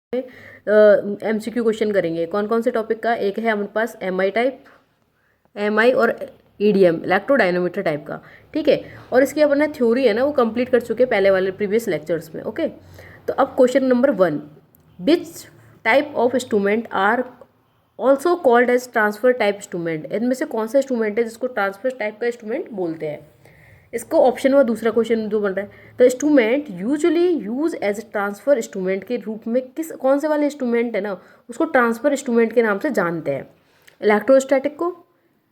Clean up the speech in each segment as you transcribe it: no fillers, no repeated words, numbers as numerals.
MCQ question करेंगे। कौन कौन से टॉपिक का? एक है हमारे पास MI टाइप, MI और EDM इलेक्ट्रोडायनोमीटर टाइप का, ठीक है। और इसकी अपना थ्योरी है ना वो कंप्लीट कर चुके हैं पहले वाले प्रीवियस लेक्चर्स में, ओके। तो अब question number 1, which type of instrument are also called as transfer type instrument? इनमें से कौन सा इंस्ट्रूमेंट है जिसको ट्रांसफर टाइप का इंस्ट्रूमेंट बोलते हैं? इसको ऑप्शन में दूसरा क्वेश्चन जो बन रहा है, the instrument usually use as transfer instrument के रूप में किस कौन से वाले इंस्ट्रूमेंट है ना उसको ट्रांसफर इंस्ट्रूमेंट के नाम से जानते हैं? इलेक्ट्रोस्टैटिक को,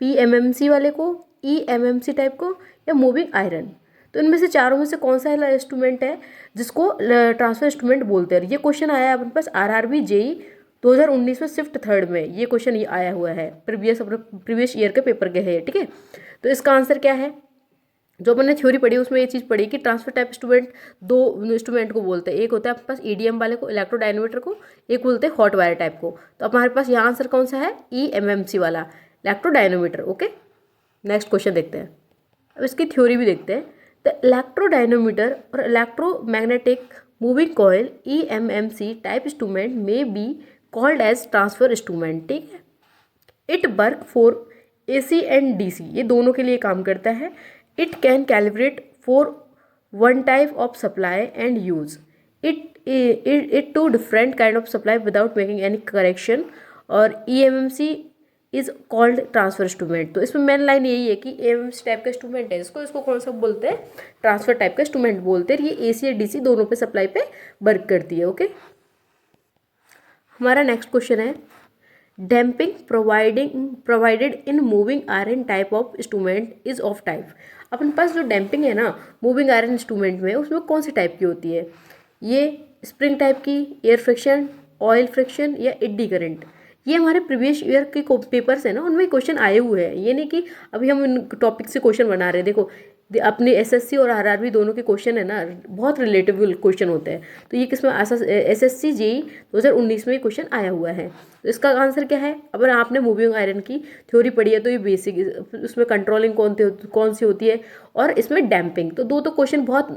PMMC वाले को, EMMC टाइप को, या मूविंग आयरन? तो इनमें से चारों में से कौन सा इंस्ट्रूमेंट है जिसको ट्रांसफर इंस्ट्रूमेंट बोलते हैं? ये क्वेश्चन आया है अपने पास RRB JEE 2019 में शिफ्ट 3 में ये क्वेश्चन आया हुआ है, प्रीवियस ईयर के पेपर के है, ठीक है। तो इसका आंसर क्या है? जो मैंने थ्योरी पढ़ी उसमें ये चीज़ पढ़ी कि ट्रांसफर टाइप इंस्ट्रूमेंट दो इंस्ट्रूमेंट को बोलते हैं। एक होता है आपके पास EDM वाले को, इलेक्ट्रोडायनोमीटर को, एक बोलते हैं हॉट वायर टाइप को। तो अब हमारे पास यहाँ आंसर कौन सा है? EMMC वाला इलेक्ट्रोडायनोमीटर, ओके। नेक्स्ट क्वेश्चन देखते हैं। अब इसकी थ्योरी भी देखते हैं। द इलेक्ट्रोडायनोमीटर और electromagnetic moving coil EMMC type instrument में be called as transfer instrument, ठीक है। It work for AC and DC, ये दोनों के लिए काम करता है। It can calibrate for one type of supply and use it to different kind of supply without making any correction. और EMMC is called transfer instrument. तो इसमें मेन लाइन यही है कि EMMC टाइप का इंस्ट्रूमेंट है इसको कौन सा बोलते हैं? ट्रांसफर टाइप का इंस्ट्रूमेंट बोलते हैं। ये AC और DC दोनों पे सप्लाई पे वर्क करती है, ओके। हमारा नेक्स्ट क्वेश्चन है, damping provided in moving iron type of instrument is of type. अपने पास जो डैम्पिंग है ना मूविंग आयरन इंस्ट्रूमेंट में, उसमें कौन सी टाइप की होती है? ये स्प्रिंग टाइप की, एयर फ्रिक्शन, ऑयल फ्रिक्शन, या एडी करंट? ये हमारे प्रीवियस ईयर के पेपर्स है ना उनमें क्वेश्चन आए हुए हैं। ये नहीं कि अभी हम इन टॉपिक से क्वेश्चन बना रहे हैं। देखो अपने SSC और RRB दोनों के क्वेश्चन है ना बहुत रिलेटेबल क्वेश्चन होते हैं। तो ये किसमें SSC JEE 2019 में क्वेश्चन आया हुआ है। तो इसका आंसर क्या है? अगर आपने मूविंग आयरन की थ्योरी पढ़ी है तो ये बेसिक, उसमें कंट्रोलिंग कौन सी होती है और इसमें डैम्पिंग। तो दो तो क्वेश्चन बहुत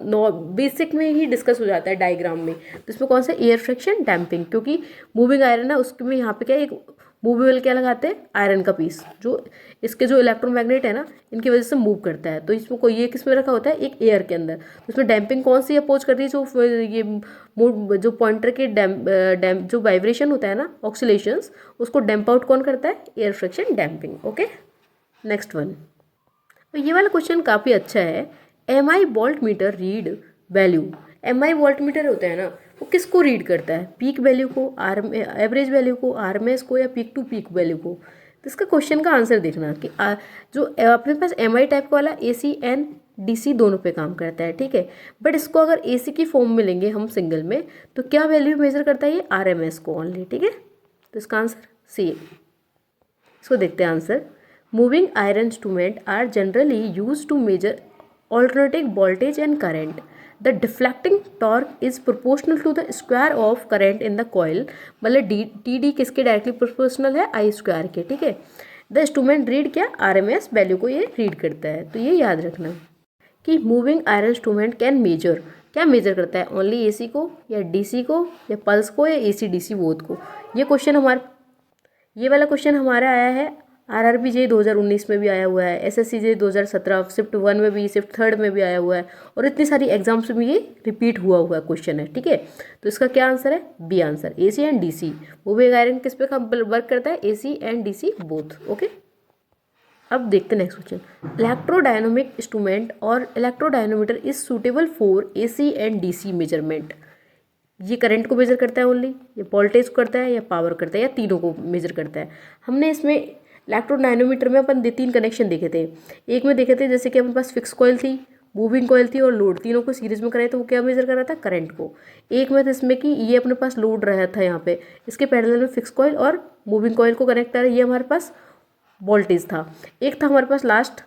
बेसिक में ही डिस्कस हो जाता है डायग्राम में। तो इसमें कौन सा? एयर फ्रिक्शन डैम्पिंग, क्योंकि मूविंग आयरन है उसमें यहाँ पे क्या एक मूवेबल क्या लगाते हैं? आयरन का पीस, जो इसके जो इलेक्ट्रोमैग्नेट है ना इनकी वजह से मूव करता है। तो इसमें कोई ये किस में रखा होता है? एक एयर के अंदर। तो इसमें डैम्पिंग कौन सी अपोज करती है? जो ये जो पॉइंटर के डैम जो वाइब्रेशन होता है ना ऑक्सीलेशंस, उसको डैम्प आउट कौन करता है? Air friction damping, okay. Next one, तो ये वाला क्वेश्चन काफ़ी अच्छा है। MI volt meter read value. MI volt meter होता है ना वो किसको रीड करता है? पीक वैल्यू को, एवरेज वैल्यू को, RMS को, या पीक टू पीक वैल्यू को? तो इसका क्वेश्चन का आंसर देखना कि जो अपने पास MI टाइप वाला AC एंड DC दोनों पे काम करता है, ठीक है। बट इसको अगर AC की फॉर्म में लेंगे हम सिंगल में तो क्या वैल्यू मेजर करता है? ये RMS को ओनली, ठीक है। तो इसका आंसर C। इसको देखते हैं answer. Moving iron instrument are generally use to measure alternating voltage and current. The deflecting torque is proportional to the square of current in the coil। मतलब TD किसके डायरेक्टली प्रोपोर्शनल है? I square के, ठीक है। The instrument read क्या? RMS value को ये read करता है। तो ये याद रखना कि moving iron instrument can measure, क्या मेजर करता है? ओनली AC को, या DC को, या पल्स को, या AC DC बोथ को? ये क्वेश्चन ये वाला क्वेश्चन हमारा आया है RRB JEE 2019 में भी आया हुआ है, SSC JEE 2017 शिफ्ट 1 में भी, शिफ्ट 3 में भी आया हुआ है, और इतनी सारी एग्जाम्स में ये रिपीट हुआ क्वेश्चन है, ठीक है। तो इसका क्या आंसर है? B answer. AC and DC moving iron किस पे वर्क करता है? AC and DC both, okay. अब देखते हैं नेक्स्ट क्वेश्चन। इलेक्ट्रोडायनोमिक इंस्ट्रूमेंट और electrodynamometer is suitable for AC and DC measurement. ये करंट को मेजर करता है ओनली, ये वोल्टेज को करता है, या पावर करता है, या तीनों को मेजर करता है? हमने इसमें इलेक्ट्रोडायनोमीटर में अपन 3 कनेक्शन देखे थे। एक में देखे थे जैसे कि हमारे पास फिक्स कॉइल थी, मूविंग कॉइल थी और लोड, तीनों को सीरीज में कराए तो वो क्या मेजर कर रहा था? करंट को। एक में था इसमें कि ये अपने पास लोड रहा था यहाँ पे, इसके पैरेलल में फिक्स कॉइल और मूविंग कॉइल को कनेक्ट कर रहा है, ये हमारे पास वोल्टेज था। एक था हमारे पास लास्ट,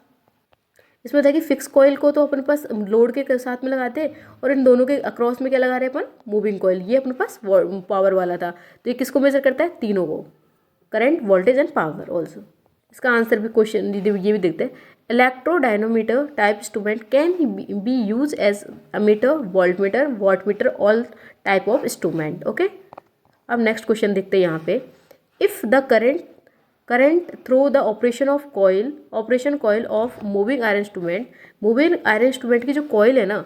इसमें था कि फिक्स कॉइल को तो अपने पास लोड के साथ में लगाते और इन दोनों के अक्रॉस में क्या लगा रहे हैं अपन? Moving coil. ये अपने पास पावर वाला था। तो ये किसको मेजर करता है? तीनों को, current, voltage and power also. इसका आंसर भी क्वेश्चन ये भी देखते हैं। Electrodynamometer type instrument can be use as ammeter, voltmeter, wattmeter, all type of instrument, okay. अब नेक्स्ट क्वेश्चन देखते हैं यहाँ पे, if the current through the operation coil of moving iron instrument की जो कॉइल है ना,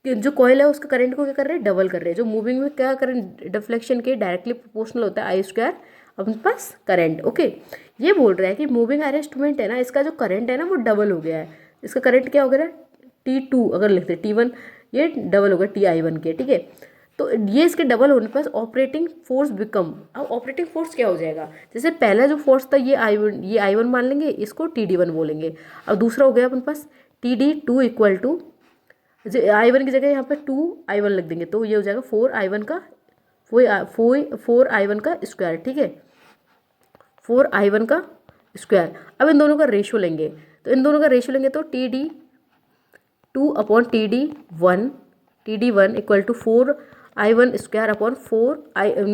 जो कॉइल है उसका करंट को क्या कर रहे हैं, डबल कर रहे हैं। जो मूविंग में क्या करंट डिफ्लेक्शन के डायरेक्टली प्रोपोर्शनल होता है आई स्क्वायर अपने पास करंट। ओके, ये बोल रहा है कि मूविंग आयरन इंस्ट्रूमेंट है ना, इसका जो करंट है ना वो डबल हो गया है। इसका करंट क्या हो गया है, T2 अगर लिखते हैं T1, ये डबल हो गया TI1 के, ठीक है। तो ये इसके डबल होने पर ऑपरेटिंग फोर्स बिकम, अब ऑपरेटिंग फोर्स क्या हो जाएगा, जैसे पहला जो फोर्स था ये I1 मान लेंगे, इसको TD1 बोलेंगे। अब दूसरा हो गया अपने पास TD2 इक्वल टू I1 की जगह यहाँ पे 2I1 लिख देंगे, तो ये हो जाएगा 4I1 का 4I1 का स्क्वायर, ठीक है, 4I1 का स्क्वायर। अब इन दोनों का रेशियो लेंगे, तो इन दोनों का रेशियो लेंगे तो TD2 upon TD1 equal to 4I1 square upon 4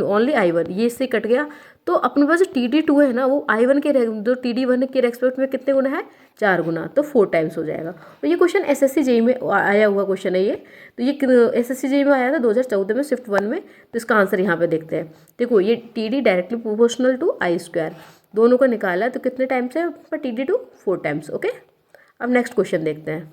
only I1, ये इससे कट गया। तो अपने पास जो TD2 है ना वो I1 के जो TD1 के रेस्पेक्ट में कितने गुना है, 4 गुना, तो 4 टाइम्स हो जाएगा। तो ये क्वेश्चन SSC JEE में आया हुआ क्वेश्चन है ये, तो ये SSC JEE में आया था 2014 में शिफ्ट 1 में। तो इसका आंसर यहाँ पे देखते हैं। देखो ये TD directly proportional to I square, दोनों को निकाला तो कितने टाइम्स है TD2, 4 टाइम्स। ओके, अब नेक्स्ट क्वेश्चन देखते हैं।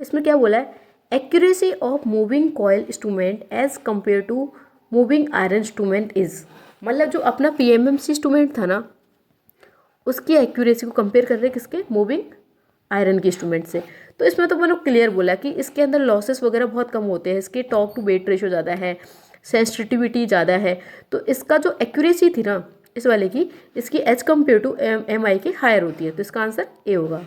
इसमें क्या बोला है, accuracy of moving coil instrument as compare to moving iron instrument is, मतलब जो अपना PMMC इंस्ट्रूमेंट था ना उसकी एक्यूरेसी को कंपेयर कर रहे हैं किसके, मूविंग आयरन के इंस्ट्रूमेंट से। तो इसमें तो मैंने क्लियर बोला कि इसके अंदर लॉसेस वगैरह बहुत कम होते हैं, इसके टॉर्क टू वेट रेशो ज़्यादा है, सेंसिटिविटी ज़्यादा है, तो इसका जो एक्यूरेसी थी ना इस वाले की, इसकी एज कम्पेयर टू MI की हायर होती है। तो इसका आंसर ए होगा।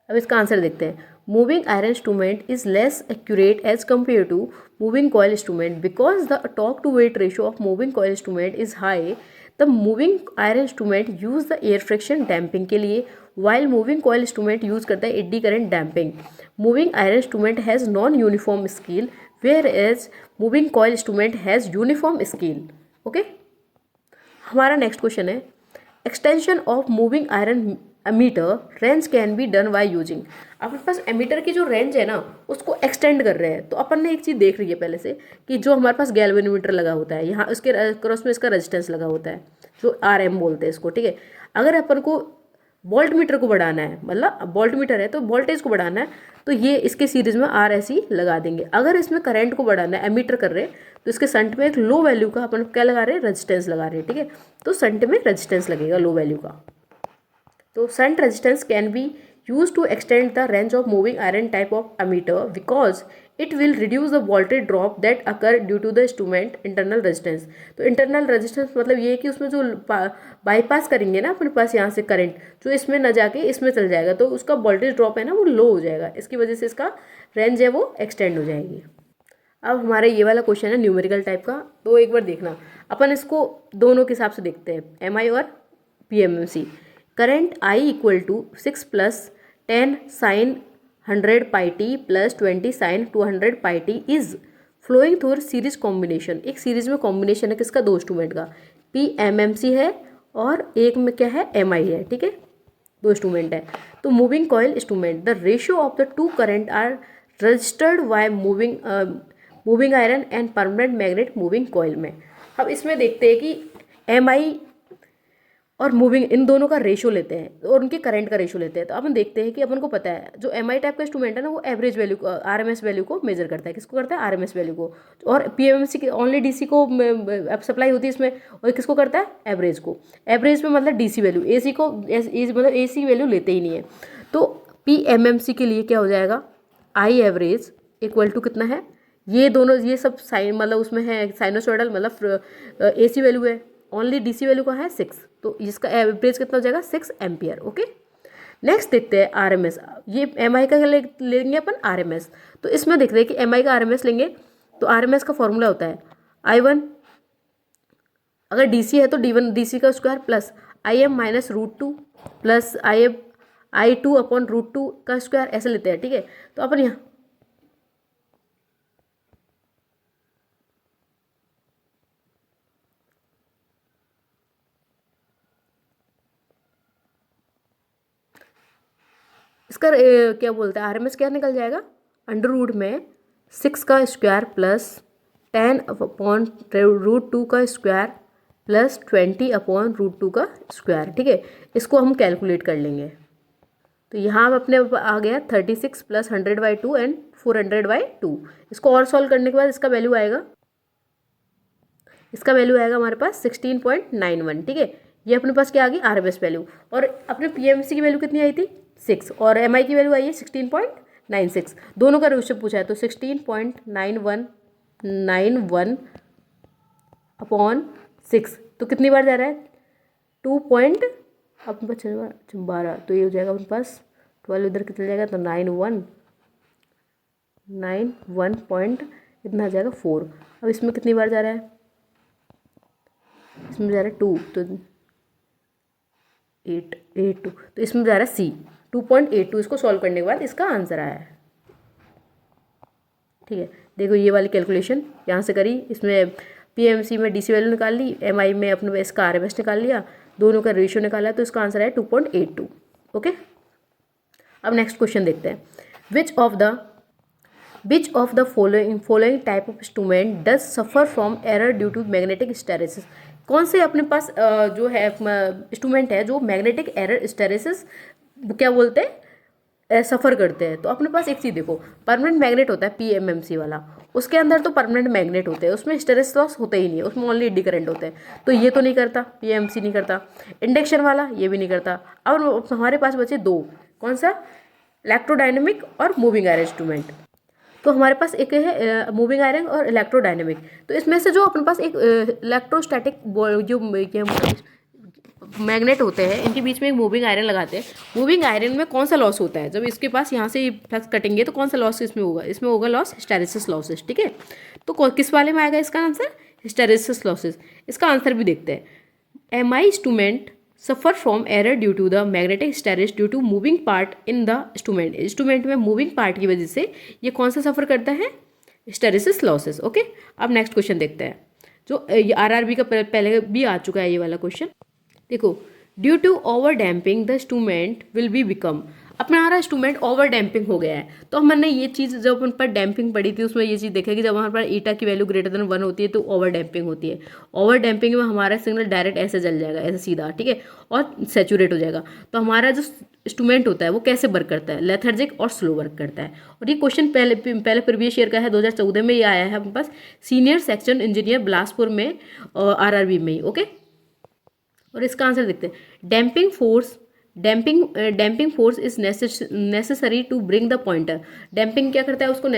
अब इसका आंसर देखते हैं, moving iron instrument is less accurate as compare to moving coil instrument because the torque to weight ratio of moving coil instrument is high. The moving iron instrument use the air friction damping के लिए, while moving coil instrument use करता है eddy current damping. Moving iron instrument has non uniform scale whereas moving coil instrument has uniform scale. Okay, हमारा next question है, extension of moving iron ammeter range can be done by using. अपने पास ammeter की जो range है ना उसको extend कर रहे हैं। तो अपन ने एक चीज़ देख रही है पहले से कि जो हमारे पास गैल्वेनोमीटर लगा होता है, यहाँ उसके क्रॉस में इसका रेजिस्टेंस लगा होता है जो RM बोलते हैं इसको, ठीक है। अगर अपन को वोल्ट मीटर को बढ़ाना है, मतलब वोल्ट मीटर है तो वोल्टेज को बढ़ाना है, तो ये इसके सीरीज में RSE लगा देंगे। अगर इसमें करंट को बढ़ाना है, एमीटर कर रहे हैं, तो इसके संट में एक लो वैल्यू का अपन क्या लगा रहे हैं, रेजिस्टेंस लगा रहे हैं, ठीक है। तो संट में रेजिस्टेंस लगेगा लो वैल्यू का। तो shunt resistance can be used to extend the range of moving iron type of ammeter because it will reduce the voltage drop that occur due to the instrument internal resistance। तो internal resistance मतलब ये है कि उसमें जो bypass करेंगे ना अपने पास यहाँ से करंट, जो इसमें न जाके इसमें चल जाएगा, तो उसका वोल्टेज ड्रॉप है ना वो लो हो जाएगा, इसकी वजह से इसका रेंज है वो एक्सटेंड हो जाएगी। अब हमारा ये वाला क्वेश्चन है न्यूमेरिकल टाइप का, तो एक बार देखना, अपन इसको दोनों के हिसाब से देखते हैं, MI और PMMC। Current I equal to 6 plus 10 sine 100 pi t plus 20 sine 200 pi t is flowing through series combination. एक सीरीज में कॉम्बिनेशन है किसका, दो इंस्ट्रूमेंट का, PMMC है और एक में क्या है, MI है, ठीक है, दो इंस्ट्रूमेंट है। तो moving coil instrument, the ratio of the two current are registered by moving iron and permanent magnet moving coil में। अब इसमें देखते हैं कि MI और मूविंग इन दोनों का रेशो लेते हैं और उनके करंट का रेशो लेते हैं। तो अपन देखते हैं कि अपन को पता है जो MI टाइप का इंस्ट्रूमेंट है ना वो एवरेज वैल्यू को, RMS वैल्यू को मेजर करता है। किसको करता है, RMS वैल्यू को। और PMMC की ओनली DC को सप्लाई होती है इसमें, और किसको करता है, एवरेज को। एवरेज में मतलब DC वैल्यू, AC को मतलब AC वैल्यू लेते ही नहीं है। तो PMMC के लिए क्या हो जाएगा, I एवरेज इक्वल टू कितना है, ये दोनों ये सब साइन मतलब उसमें है साइनोसॉइडल, मतलब AC वैल्यू है, ओनली DC वैल्यू का है 6, तो इसका एवरेज कितना हो जाएगा, 6 एम्पियर। ओके, नेक्स्ट देखते हैं RMS। ये MI का लेंगे अपन RMS, तो इसमें देखते हैं कि MI का RMS लेंगे तो RMS का फॉर्मूला होता है I1, अगर DC है तो D1 DC का square plus IM minus √2 plus I2 upon √2 का स्क्वायर, ऐसे लेते हैं, ठीक है। तो अपन यहाँ इसका क्या बोलते हैं, RMS क्या निकल जाएगा, अंडर रूट में 6 का स्क्वायर प्लस 10/√2 का स्क्वायर प्लस 20/√2 का स्क्वायर, ठीक है। इसको हम कैलकुलेट कर लेंगे। तो यहाँ अपने आ गया 36 प्लस 100/2 एंड 400/2। इसको और सॉल्व करने के बाद इसका वैल्यू आएगा हमारे पास 16.91, ठीक है। ये अपने पास क्या आ गई, RMS वैल्यू। और अपने PMC की वैल्यू कितनी आई थी, 6, और MI की वैल्यू आई है 16.96। दोनों का रेशियो पूछा है, तो 16.91/6 तो कितनी बार जा रहा है, 2 पॉइंट अपने पास 12, तो ये हो जाएगा अपने पास 12 इधर कितना जाएगा, तो 91 पॉइंट इतना आ जाएगा 4। अब इसमें कितनी बार जा रहा है, इसमें जा रहा है 2, तो 882, तो इसमें जा रहा है C 2.82। इसको सॉल्व करने के बाद इसका आंसर आया है, ठीक है। देखो ये वाली कैलकुलेशन यहाँ से करी, इसमें PMC में DC वैल्यू निकाल ली, MI में अपने इसका RMS निकाल लिया, दोनों का रेशियो निकाला, तो इसका आंसर है 2.82। ओके, अब नेक्स्ट क्वेश्चन देखते हैं। Which of the following type of instrument does suffer from error due to magnetic hysteresis. कौन से अपने पास जो है इंस्ट्रूमेंट है जो मैग्नेटिक एरर हिस्टैरिसीस क्या बोलते हैं, सफ़र करते हैं। तो अपने पास एक चीज़ देखो, परमानेंट मैग्नेट होता है PMMC वाला, उसके अंदर तो परमानेंट मैग्नेट होते हैं, उसमें हिस्टैरिसीस लॉस होता ही नहीं है, उसमें ओनली एडी करंट होते हैं। तो ये तो नहीं करता, PMC नहीं करता। इंडक्शन वाला ये भी नहीं करता। अब हमारे पास बचे दो, कौन सा, इलेक्ट्रोडायनेमिक और मूविंग आयरन इंस्ट्रूमेंट। तो हमारे पास एक है मूविंग आयरन और इलेक्ट्रोडायनेमिक। तो इसमें से जो अपने पास एक इलेक्ट्रोस्टैटिक जो मैग्नेट होते हैं, इनके बीच में एक मूविंग आयरन लगाते हैं। मूविंग आयरन में कौन सा लॉस होता है, जब इसके पास यहाँ से फ्लक्स कटेंगे तो कौन सा लॉस इसमें होगा, इसमें होगा लॉस हिस्टैरिसीस लॉसेस, ठीक है। तो किस वाले में आएगा इसका आंसर, हिस्टैरिसीस लॉसेस। इसका आंसर भी देखते हैं। MI instrument suffer from error due to the magnetic hysteresis due to moving part in the instrument में मूविंग पार्ट की वजह से ये कौन सा सफ़र करता है, हिस्टैरिसीस लॉसेस। ओके, अब नेक्स्ट क्वेश्चन देखते हैं, जो RRB का पहले भी आ चुका है ये वाला क्वेश्चन। देखो, due to over damping the instrument will be become. अपना हमारा इंस्ट्रूमेंट ओवर डैम्पिंग हो गया है। तो हमने ये चीज़ जब उन पर डैम्पिंग पड़ी थी उसमें ये चीज़ देखा कि जब हमारे पास ईटा की वैल्यू ग्रेटर देन 1 होती है तो ओवर डैम्पिंग होती है। ओवर डैम्पिंग में हमारा सिग्नल डायरेक्ट ऐसे जल जाएगा, ऐसे सीधा, ठीक है, और सेचूरेट हो जाएगा। तो हमारा जो इंस्ट्रूमेंट होता है वो कैसे वर्क करता है, लेथर्जिक और स्लो वर्क करता है। और ये क्वेश्चन पहले प्रीवियस ईयर का है, 2014 में ये आया है अपने पास, सीनियर सेक्शन इंजीनियर बिलासपुर में RRB में ही। ओके, और इसका आंसर देखते हैं। Damping force is necessary to bring the pointer. Damping क्या करता है, उसको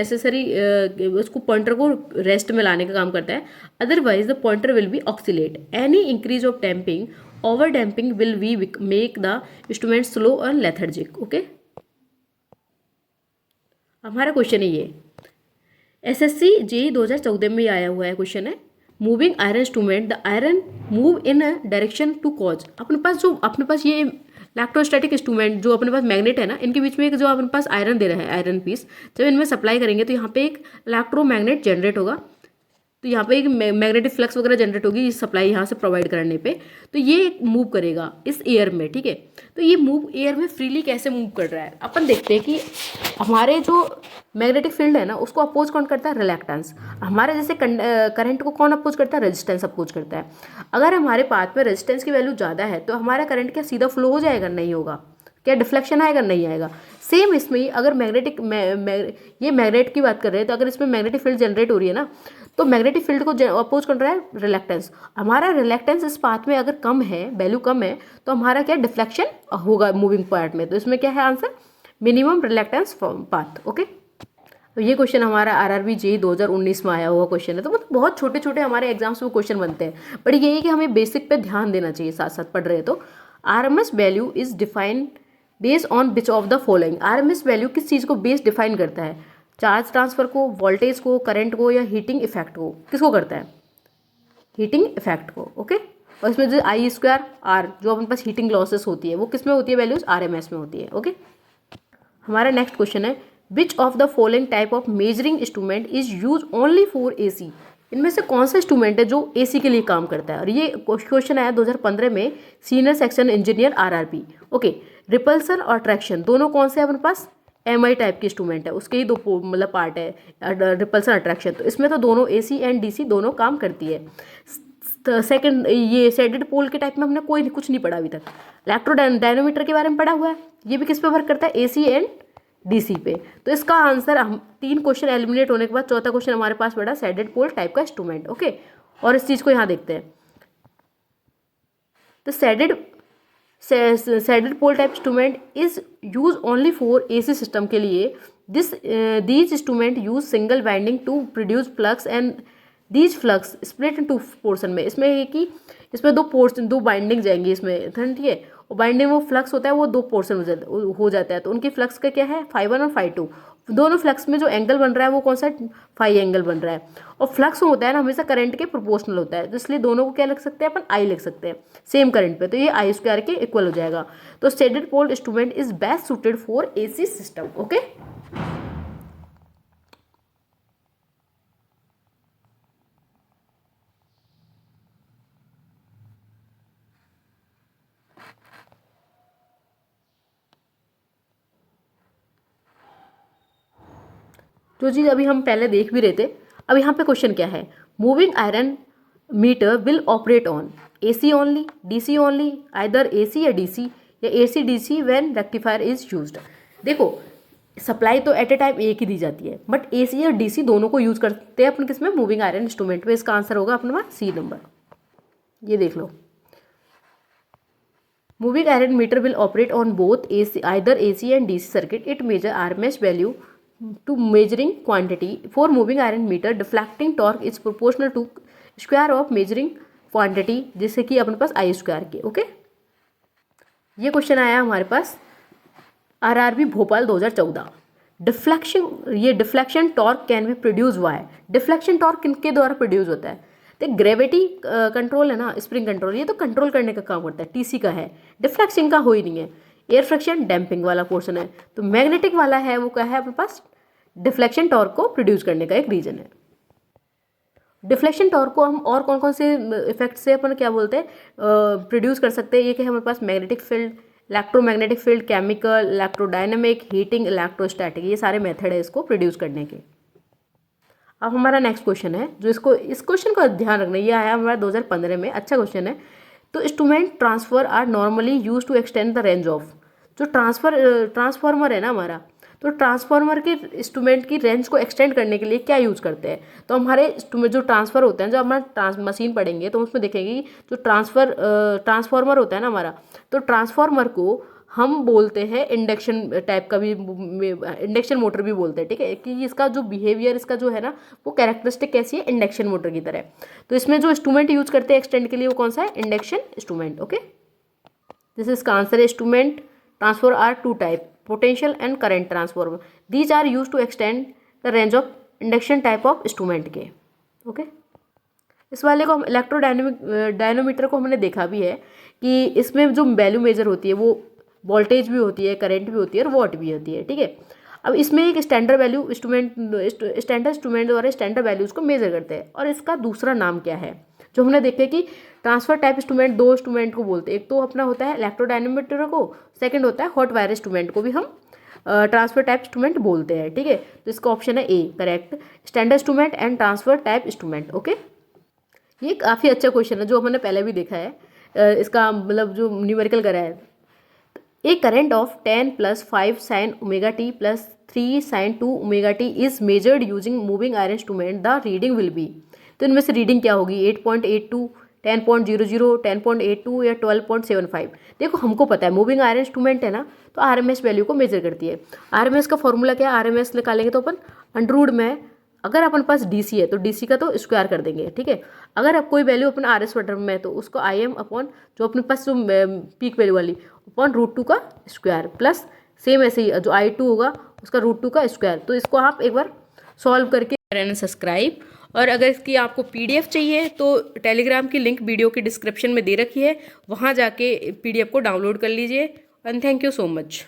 उसको पॉइंटर को रेस्ट में लाने का काम करता है। Otherwise the pointer will be oxalate. Any increase of damping, over damping will be make the instrument slow और लेथर्जिक। ओके, हमारा क्वेश्चन है ये, SSC JEE 2014 में आया हुआ है क्वेश्चन है। Moving iron instrument, the iron move in a direction to cause. अपने पास ये इलेक्ट्रोस्टैटिक इंस्ट्रूमेंट जो अपने पास मैग्नेट है ना, इनके बीच में एक जो अपने पास आयरन दे रहा है, आयरन पीस, जब इनमें सप्लाई करेंगे तो यहाँ पे एक इलेक्ट्रोमैग्नेट जनरेट होगा। तो यहाँ पे एक मैग्नेटिक फ्लक्स वगैरह जनरेट होगी इस सप्लाई यहाँ से प्रोवाइड करने पे। तो ये मूव करेगा इस एयर में, ठीक है। तो ये मूव एयर में फ्रीली कैसे मूव कर रहा है, अपन देखते हैं कि हमारे जो मैग्नेटिक फील्ड है ना उसको अपोज कौन करता है, रिलेक्टेंस। हमारे जैसे करंट को कौन अपोज करता है, रेजिस्टेंस अपोज करता है। अगर हमारे पाथ में रेजिस्टेंस की वैल्यू ज़्यादा है तो हमारा करंट क्या सीधा फ्लो हो जाएगा, नहीं होगा। क्या डिफ्लेक्शन आएगा, नहीं आएगा। सेम इसमें ही अगर ये मैग्नेट की बात कर रहे हैं, तो अगर इसमें मैग्नेटिक फील्ड जनरेट हो रही है ना, तो मैग्नेटिक फील्ड को अपोज कर रहा है रिलेक्टेंस। हमारा रिलेक्टेंस इस पाथ में अगर कम है, वैल्यू कम है, तो हमारा क्या डिफ्लेक्शन होगा मूविंग पार्ट में। तो इसमें क्या है answer, minimum reluctance path. Okay, तो ये क्वेश्चन हमारा RRB JEE 2019 में आया हुआ क्वेश्चन है। तो मतलब बहुत छोटे छोटे हमारे एग्जाम्स में क्वेश्चन बनते हैं, बट ये है कि हमें बेसिक पे ध्यान देना चाहिए साथ साथ पढ़ रहे हैं तो। RMS value is defined based on which of the following. RMS value किस चीज़ को बेस डिफाइन करता है, चार्ज ट्रांसफर को, वोल्टेज को, करंट को, या हीटिंग इफेक्ट को। किसको करता है, हीटिंग इफेक्ट को। ओके, और इसमें जो I²R जो अपने पास हीटिंग लॉसेस होती है वो किस में होती है, वैल्यूज RMS में होती है। ओके, हमारा नेक्स्ट क्वेश्चन है, विच of the following type of measuring instrument is use only for AC। इनमें से कौन सा इंस्ट्रूमेंट है जो AC के लिए काम करता है। और ये क्वेश्चन आया 2015 में, senior section engineer RRB। Okay, repulsion और ट्रैक्शन दोनों कौन से हैं अपने पास, एम आई टाइप की इंस्ट्रूमेंट है, उसके ही दो मतलब पार्ट है, रिपल्सन अट्रैक्शन। तो इसमें तो दोनों AC एंड DC दोनों काम करती है। सेकंड ये शेडेड पोल के टाइप में हमने कोई कुछ नहीं पढ़ा अभी तक। इलेक्ट्रोडायनोमीटर के बारे में पढ़ा हुआ है, ये भी किस पे वर्क करता है, AC एंड DC पे। तो इसका आंसर हम 3 क्वेश्चन एलिमिनेट होने के बाद चौथा क्वेश्चन हमारे पास पड़ा शेडेड पोल टाइप का इंस्ट्रूमेंट। ओके, और इस चीज़ को यहाँ देखते हैं। तो shaded pole type instrument is use only for AC system के लिए। These instrument use single winding to produce flux and these flux split into portion में। इसमें है कि इसमें दो बाइंडिंग जाएंगी इसमें, ठीक है, और बाइंडिंग वो फ्लक्स होता है वो 2 पोर्शन हो जाता है। तो उनकी फ्लक्स का क्या है, φ1 और φ2। दोनों फ्लक्स में जो एंगल बन रहा है वो कौन सा, फाई एंगल बन रहा है। और फ्लक्स होता है ना हमेशा करंट के प्रोपोर्शनल होता है, तो इसलिए दोनों को क्या लिख सकते हैं अपन, आई लिख सकते हैं सेम करंट पे। तो ये I² के इक्वल हो जाएगा। तो shaded pole instrument is best suited for AC system. Okay, जो चीज़ अभी हम पहले देख भी रहे थे। अब यहाँ पे क्वेश्चन क्या है, moving iron meter will operate on AC only, DC only, either AC या DC, या AC DC when rectifier is used. देखो सप्लाई तो एट ए टाइम एक ही दी जाती है, बट AC और DC दोनों को यूज करते हैं अपन किसमें, मूविंग आयरन इंस्ट्रूमेंट में। इसका आंसर होगा अपना C नंबर, ये देख लो। Moving iron meter will operate on both either AC and DC circuit. It measure RMS value to measuring quantity. For moving iron meter deflecting torque is proportional to square of measuring quantity, जिससे कि अपने पास I² के। Okay, ये question आया हमारे पास RRB Bhopal 2014। Deflection torque can be produce by. Deflection torque किनके द्वारा प्रोड्यूस होता है, तो ग्रेविटी कंट्रोल है ना, स्प्रिंग कंट्रोल, ये तो कंट्रोल करने का काम करता है, TC का है, डिफ्लेक्शन का हो ही नहीं है। एयर फ्रिक्शन डैम्पिंग वाला पोर्शन है। तो मैग्नेटिक वाला है वो क्या है अपने पास, डिफ्लेक्शन टॉर्क को प्रोड्यूस करने का एक रीजन है। डिफ्लेक्शन टॉर्क को हम और कौन कौन से इफेक्ट से अपन क्या बोलते हैं प्रोड्यूस कर सकते हैं, ये कि हमारे पास magnetic field, electromagnetic field, chemical, electrodynamic, heating, electrostatic, ये सारे मेथड है इसको प्रोड्यूस करने के। अब हमारा नेक्स्ट क्वेश्चन है, जो इस क्वेश्चन का ध्यान रखना, ये आया हमारा 2015 में, अच्छा क्वेश्चन है। तो instrument transfer are normally use to extend the range of. जो ट्रांसफार्मर है ना हमारा, तो ट्रांसफार्मर के इंस्ट्रूमेंट की रेंज को एक्सटेंड करने के लिए क्या यूज करते हैं, तो हमारे जो ट्रांसफर होते हैं, जो हमारा मशीन पढ़ेंगे तो उसमें देखेंगे जो ट्रांसफार्मर होता है ना हमारा, तो ट्रांसफार्मर को हम बोलते हैं इंडक्शन टाइप का भी, इंडक्शन मोटर भी बोलते हैं, ठीक है, कि इसका जो बिहेवियर, इसका जो है ना वो कैरेक्टरिस्टिक कैसी है, इंडक्शन मोटर की तरह। तो इसमें जो इंस्ट्रूमेंट यूज करते हैं एक्सटेंड के लिए वो कौन सा है, इंडक्शन इंस्ट्रूमेंट। ओके, दिस इसका आंसर है। Instrument transfer are 2 type, potential and current transformer. These are use to extend the range of induction type of instrument के। ओके, इस वाले को हम डायनोमीटर को हमने देखा भी है कि इसमें जो वैल्यू मेजर होती है वो वोल्टेज भी होती है, करंट भी होती है और वॉट भी होती है, ठीक है। अब इसमें एक स्टैंडर्ड वैल्यू स्टैंडर्ड इंस्ट्रूमेंट द्वारा स्टैंडर्ड वैल्यूज को मेजर करते हैं। और इसका दूसरा नाम क्या है, जो हमने देखे कि ट्रांसफर टाइप इंस्ट्रूमेंट 2 इंस्ट्रूमेंट को बोलते हैं, एक तो अपना होता है इलेक्ट्रोडायनोमीटर को, सेकंड होता है हॉट वायर इंस्ट्रूमेंट को भी हम ट्रांसफर टाइप इंस्ट्रूमेंट बोलते हैं, ठीक है। तो इसका ऑप्शन है A correct, standard instrument and transfer type instrument. Okay, ये काफ़ी अच्छा क्वेश्चन है जो हमने पहले भी देखा है। इसका मतलब जो न्यूमेरिकल करा है, ए current of 10 + 5 sin ωt + 3 sin 2 ωt is measured using moving iron instrument, the reading will be. तो इनमें से रीडिंग क्या होगी, 8.82, 10.00, 10.82 या 12.75। देखो हमको पता है मूविंग आयरन इंस्ट्रूमेंट है ना, तो RMS वैल्यू को मेजर करती है। RMS का फॉर्मूला क्या है, RMS निकालेंगे तो अपन अंडररूट में, अगर अपन पास DC है तो DC का तो स्क्वायर कर देंगे, ठीक है। अगर अब कोई वैल्यू अपन RS वटर में है तो उसको IM अपॉन जो अपने पास जो पीक वैल्यू वाली अपॉन √2 का स्क्वायर, प्लस सेम ऐसे ही जो I2 होगा उसका √2 का स्क्वायर। तो इसको आप एक बार सॉल्व करके करें सब्सक्राइब। और अगर इसकी आपको PDF चाहिए तो टेलीग्राम की लिंक वीडियो की डिस्क्रिप्शन में दे रखी है, वहाँ जाके PDF को डाउनलोड कर लीजिए। And thank you so much.